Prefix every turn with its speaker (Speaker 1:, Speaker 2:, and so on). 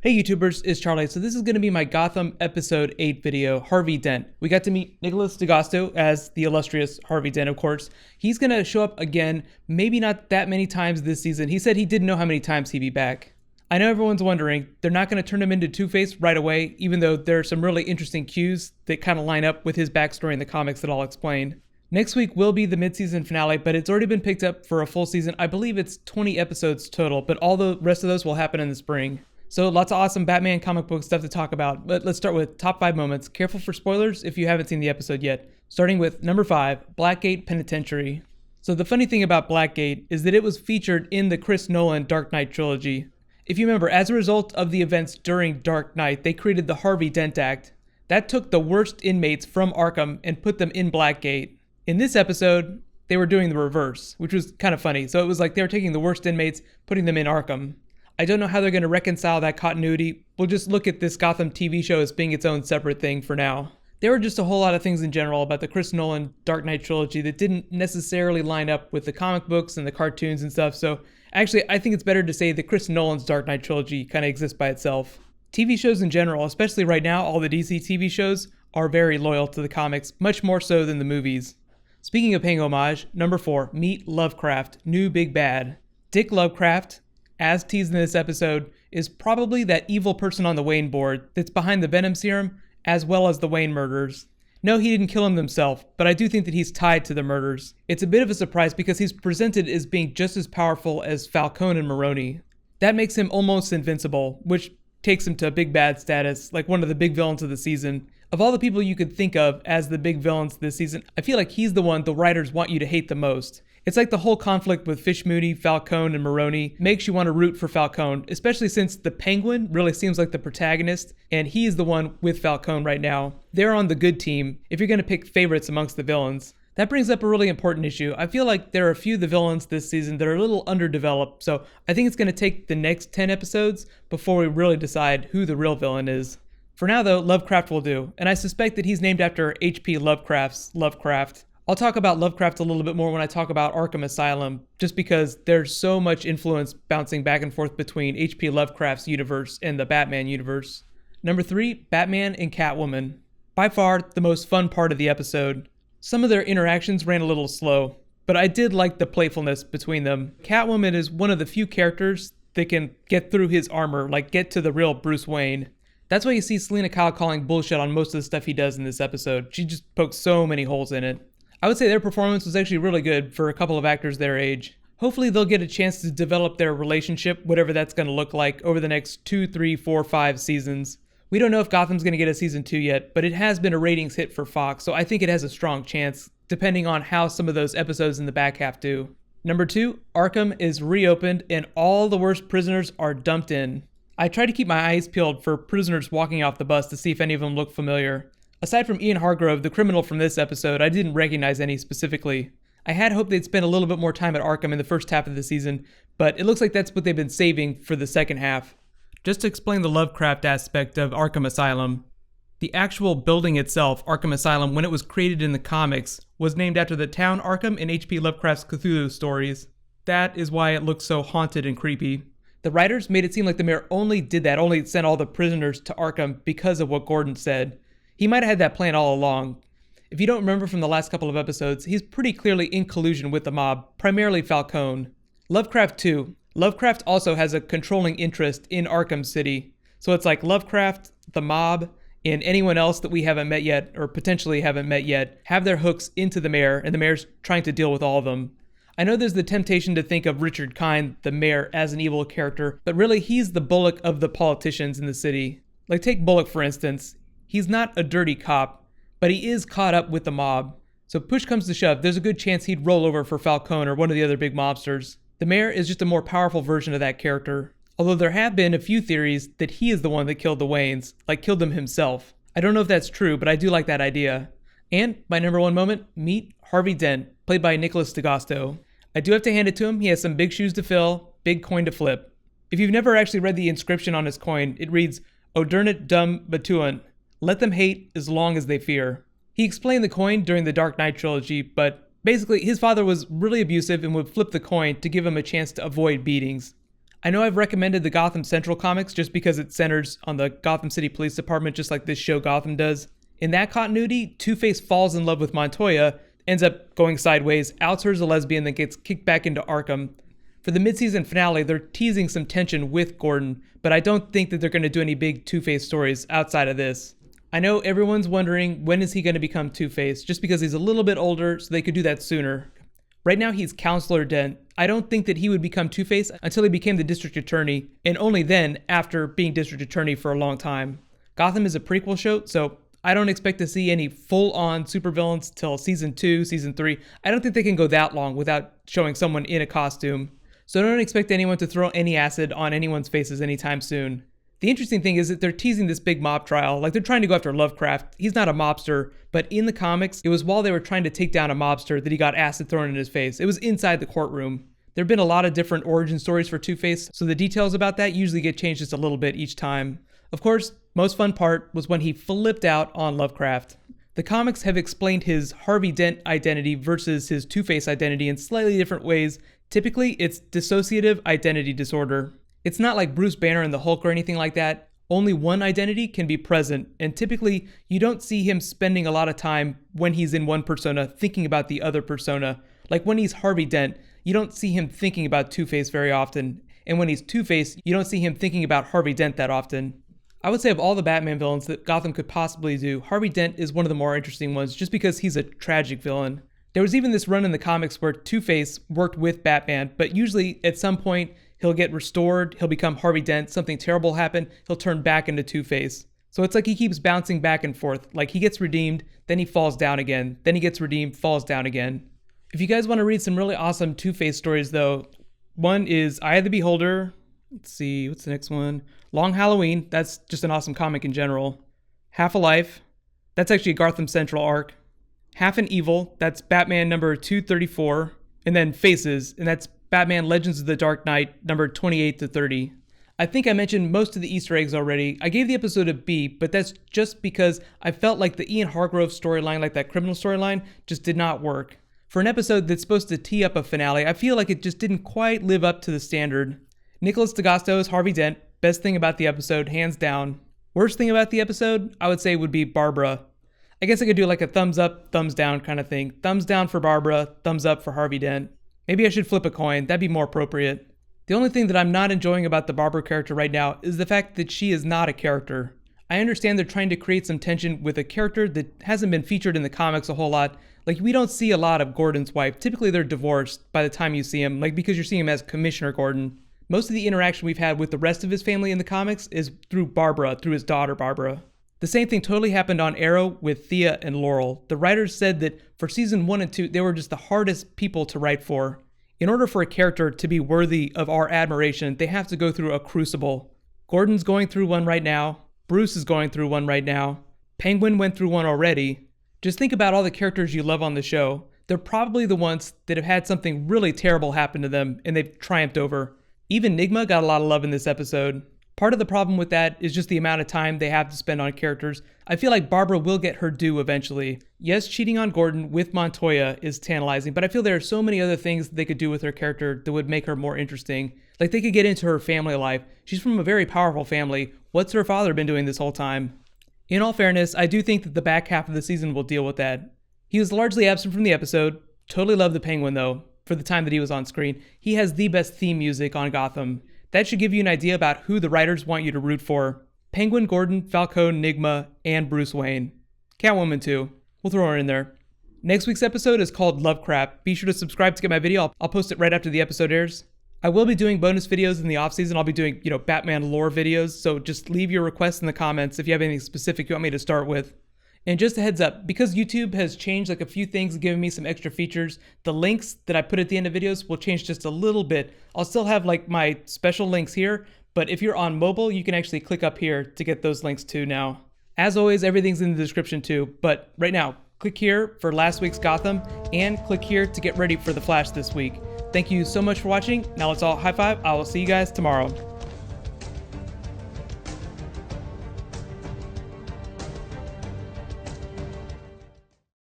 Speaker 1: Hey YouTubers, it's Charlie. So this is going to be my Gotham episode 8 video, Harvey Dent. We got to meet Nicholas D'Agosto as the illustrious Harvey Dent, of course. He's going to show up again, maybe not that many times this season. He said he didn't know how many times he'd be back. I know everyone's wondering, they're not going to turn him into Two-Face right away, even though there are some really interesting cues that kind of line up with his backstory in the comics that I'll explain. Next week will be the mid-season finale, but it's already been picked up for a full season. I believe it's 20 episodes total, but all the rest of those will happen in the spring. So lots of awesome Batman comic book stuff to talk about, but let's start with top 5 moments. Careful for spoilers if you haven't seen the episode yet. Starting with number 5, Blackgate Penitentiary. So the funny thing about Blackgate is that it was featured in the Chris Nolan Dark Knight trilogy. If you remember, as a result of the events during Dark Knight, they created the Harvey Dent Act. That took the worst inmates from Arkham and put them in Blackgate. In this episode, they were doing the reverse, which was kind of funny. So it was like they were taking the worst inmates, putting them in Arkham. I don't know how they're going to reconcile that continuity. We'll just look at this Gotham TV show as being its own separate thing for now. There were just a whole lot of things in general about the Chris Nolan Dark Knight trilogy that didn't necessarily line up with the comic books and the cartoons and stuff, so actually I think it's better to say that Chris Nolan's Dark Knight trilogy kind of exists by itself. TV shows in general, especially right now, all the DC TV shows are very loyal to the comics, much more so than the movies. Speaking of paying homage, number 4, meet Lovecraft, new big bad. Dick Lovecraft, as teased in this episode, is probably that evil person on the Wayne board that's behind the Venom serum, as well as the Wayne murders. No, he didn't kill him himself, but I do think that he's tied to the murders. It's a bit of a surprise because he's presented as being just as powerful as Falcone and Maroni. That makes him almost invincible, which takes him to big bad status, like one of the big villains of the season. Of all the people you could think of as the big villains this season, I feel like he's the one the writers want you to hate the most. It's like the whole conflict with Fish Mooney, Falcone, and Maroni makes you want to root for Falcone, especially since the Penguin really seems like the protagonist, and he's the one with Falcone right now. They're on the good team if you're going to pick favorites amongst the villains. That brings up a really important issue. I feel like there are a few of the villains this season that are a little underdeveloped, so I think it's going to take the next 10 episodes before we really decide who the real villain is. For now though, Lovecraft will do, and I suspect that he's named after H.P. Lovecraft's Lovecraft. I'll talk about Lovecraft a little bit more when I talk about Arkham Asylum, just because there's so much influence bouncing back and forth between H.P. Lovecraft's universe and the Batman universe. Number 3, Batman and Catwoman. By far, the most fun part of the episode. Some of their interactions ran a little slow, but I did like the playfulness between them. Catwoman is one of the few characters that can get through his armor, like get to the real Bruce Wayne. That's why you see Selena Kyle calling bullshit on most of the stuff he does in this episode. She just pokes so many holes in it. I would say their performance was actually really good for a couple of actors their age. Hopefully they'll get a chance to develop their relationship, whatever that's going to look like, over the next 2, 3, 4, 5 seasons. We don't know if Gotham's going to get a season 2 yet, but it has been a ratings hit for Fox, so I think it has a strong chance, depending on how some of those episodes in the back half do. Number 2, Arkham is reopened and all the worst prisoners are dumped in. I tried to keep my eyes peeled for prisoners walking off the bus to see if any of them look familiar. Aside from Ian Hargrove, the criminal from this episode, I didn't recognize any specifically. I had hoped they'd spend a little bit more time at Arkham in the first half of the season, but it looks like that's what they've been saving for the second half. Just to explain the Lovecraft aspect of Arkham Asylum, the actual building itself, Arkham Asylum, when it was created in the comics, was named after the town Arkham in H.P. Lovecraft's Cthulhu stories. That is why it looks so haunted and creepy. The writers made it seem like the mayor only sent all the prisoners to Arkham because of what Gordon said. He might have had that plan all along. If you don't remember from the last couple of episodes, he's pretty clearly in collusion with the mob, primarily Falcone. Lovecraft too. Lovecraft also has a controlling interest in Arkham City. So it's like Lovecraft, the mob, and anyone else that we haven't met yet, or potentially haven't met yet, have their hooks into the mayor, and the mayor's trying to deal with all of them. I know there's the temptation to think of Richard Kind, the mayor, as an evil character, but really he's the Bullock of the politicians in the city. Like take Bullock for instance. He's not a dirty cop, but he is caught up with the mob. So push comes to shove, there's a good chance he'd roll over for Falcone or one of the other big mobsters. The mayor is just a more powerful version of that character. Although there have been a few theories that he is the one that killed the Waynes, like killed them himself. I don't know if that's true, but I do like that idea. And my number 1 moment, meet Harvey Dent, played by Nicholas D'Agosto. I do have to hand it to him, he has some big shoes to fill, big coin to flip. If you've never actually read the inscription on his coin, it reads, Odernit dum batuant. Let them hate as long as they fear. He explained the coin during the Dark Knight trilogy, but basically his father was really abusive and would flip the coin to give him a chance to avoid beatings. I know I've recommended the Gotham Central comics just because it centers on the Gotham City Police Department just like this show Gotham does. In that continuity, Two-Face falls in love with Montoya, ends up going sideways, outs her as a lesbian, then gets kicked back into Arkham. For the mid-season finale, they're teasing some tension with Gordon, but I don't think that they're going to do any big Two-Face stories outside of this. I know everyone's wondering when is he going to become Two-Face, just because he's a little bit older, so they could do that sooner. Right now he's Counselor Dent. I don't think that he would become Two-Face until he became the District Attorney, and only then after being District Attorney for a long time. Gotham is a prequel show, so I don't expect to see any full-on supervillains till season 2, season 3. I don't think they can go that long without showing someone in a costume. So don't expect anyone to throw any acid on anyone's faces anytime soon. The interesting thing is that they're teasing this big mob trial, like they're trying to go after Lovecraft. He's not a mobster, but in the comics, it was while they were trying to take down a mobster that he got acid thrown in his face. It was inside the courtroom. There have been a lot of different origin stories for Two-Face, so the details about that usually get changed just a little bit each time. Of course, most fun part was when he flipped out on Lovecraft. The comics have explained his Harvey Dent identity versus his Two-Face identity in slightly different ways. Typically, it's dissociative identity disorder. It's not like Bruce Banner and the Hulk or anything like that. Only one identity can be present, and typically, you don't see him spending a lot of time when he's in one persona thinking about the other persona. Like when he's Harvey Dent, you don't see him thinking about Two-Face very often, and when he's Two-Face, you don't see him thinking about Harvey Dent that often. I would say of all the Batman villains that Gotham could possibly do, Harvey Dent is one of the more interesting ones just because he's a tragic villain. There was even this run in the comics where Two-Face worked with Batman, but usually at some point he'll get restored, he'll become Harvey Dent, something terrible will happen, he'll turn back into Two-Face. So it's like he keeps bouncing back and forth, like he gets redeemed, then he falls down again, then he gets redeemed, falls down again. If you guys want to read some really awesome Two-Face stories though, one is Eye of the Beholder. Let's see, what's the next one? Long Halloween, that's just an awesome comic in general. Half a Life, that's actually a Gotham Central arc. Half an Evil, that's Batman number 234. And then Faces, and that's Batman Legends of the Dark Knight number 28 to 30. I think I mentioned most of the Easter eggs already. I gave the episode a B, but that's just because I felt like the Ian Hargrove storyline, like that criminal storyline, just did not work. For an episode that's supposed to tee up a finale, I feel like it just didn't quite live up to the standard. Nicholas D'Agosto is Harvey Dent. Best thing about the episode, hands down. Worst thing about the episode, I would say would be Barbara. I guess I could do like a thumbs up, thumbs down kind of thing. Thumbs down for Barbara, thumbs up for Harvey Dent. Maybe I should flip a coin, that'd be more appropriate. The only thing that I'm not enjoying about the Barbara character right now is the fact that she is not a character. I understand they're trying to create some tension with a character that hasn't been featured in the comics a whole lot. Like, we don't see a lot of Gordon's wife. Typically they're divorced by the time you see him, like because you're seeing him as Commissioner Gordon. Most of the interaction we've had with the rest of his family in the comics is through Barbara, through his daughter Barbara. The same thing totally happened on Arrow with Thea and Laurel. The writers said that for season 1 and 2, they were just the hardest people to write for. In order for a character to be worthy of our admiration, they have to go through a crucible. Gordon's going through one right now. Bruce is going through one right now. Penguin went through one already. Just think about all the characters you love on the show. They're probably the ones that have had something really terrible happen to them and they've triumphed over. Even Nigma got a lot of love in this episode. Part of the problem with that is just the amount of time they have to spend on characters. I feel like Barbara will get her due eventually. Yes, cheating on Gordon with Montoya is tantalizing, but I feel there are so many other things they could do with her character that would make her more interesting. Like they could get into her family life. She's from a very powerful family. What's her father been doing this whole time? In all fairness, I do think that the back half of the season will deal with that. He was largely absent from the episode. Totally love the Penguin though, for the time that he was on screen. He has the best theme music on Gotham. That should give you an idea about who the writers want you to root for. Penguin, Gordon, Falcone, Nigma, and Bruce Wayne. Catwoman too. We'll throw her in there. Next week's episode is called Lovecraft. Be sure to subscribe to get my video. I'll post it right after the episode airs. I will be doing bonus videos in the off season. I'll be doing, Batman lore videos. So just leave your requests in the comments if you have anything specific you want me to start with. And just a heads up, because YouTube has changed like a few things, giving me some extra features, the links that I put at the end of videos will change just a little bit. I'll still have like my special links here, but if you're on mobile, you can actually click up here to get those links too now. As always, everything's in the description too, but right now, click here for last week's Gotham, and click here to get ready for The Flash this week. Thank you so much for watching. Now let's all high five. I will see you guys tomorrow.